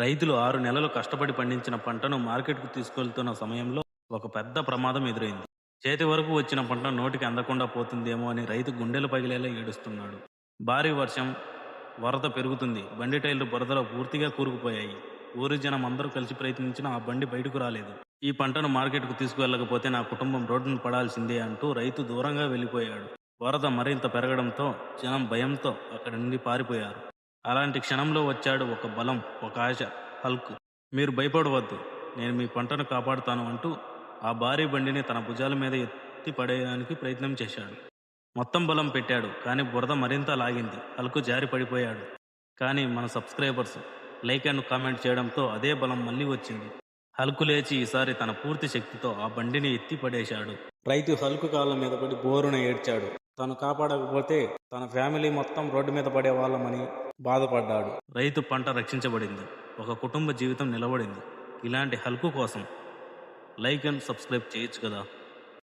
రైతులు 6 నెలలు కష్టపడి పండించిన పంటను మార్కెట్‌కు తీసుకెళ్తున్న సమయంలో ఒక పెద్ద ప్రమాదం ఎదురైంది. చేతి వరకు వచ్చిన పంట నోటికి అందకుండా పోతుందేమో అని రైతు గుండెలు పగిలేలా ఏడుస్తున్నాడు. భారీ వర్షం, వరద పెరుగుతుంది. బండి టైర్లు బురదలో పూర్తిగా కూరుకుపోయాయి. ఊరి జనం అందరూ కలిసి ప్రయత్నించినా ఆ బండి బయటకు రాలేదు. ఈ పంటను మార్కెట్‌కు తీసుకువెళ్ళకపోతే నా కుటుంబం రోడ్డున పడాల్సిందే అంటూ రైతు దూరంగా వెళ్ళిపోయాడు. వరద మరింత పెరగడంతో జనం భయంతో అక్కడి నుండి పారిపోయారు. అలాంటి క్షణంలో వచ్చాడు ఒక బలం, ఒక ఆశ, హల్క్. మీరు భయపడవద్దు, నేను మీ పంటను కాపాడుతాను అంటూ ఆ భారీ బండిని తన భుజాల మీద ఎత్తి పడేయడానికి ప్రయత్నం చేశాడు. మొత్తం బలం పెట్టాడు, కానీ బురద మరింత లాగింది. హల్క్ జారి పడిపోయాడు. కానీ మన సబ్స్క్రైబర్స్ లైక్ అండ్ కామెంట్ చేయడంతో అదే బలం మళ్ళీ వచ్చింది. హల్క్ లేచి ఈసారి తన పూర్తి శక్తితో ఆ బండిని ఎత్తి పడేశాడు. రైతు హల్క్ కాళ్ళ మీద పడి బోరున ఏడ్చాడు. తను కాపాడకపోతే తన ఫ్యామిలీ మొత్తం రోడ్డు మీద పడే వాళ్ళమని బాధపడ్డాడు. రైతు పంట రక్షించబడింది. ఒక కుటుంబ జీవితం నిలబడింది. ఇలాంటి హల్క్ కోసం లైక్ అండ్ సబ్స్క్రైబ్ చేయొచ్చు కదా.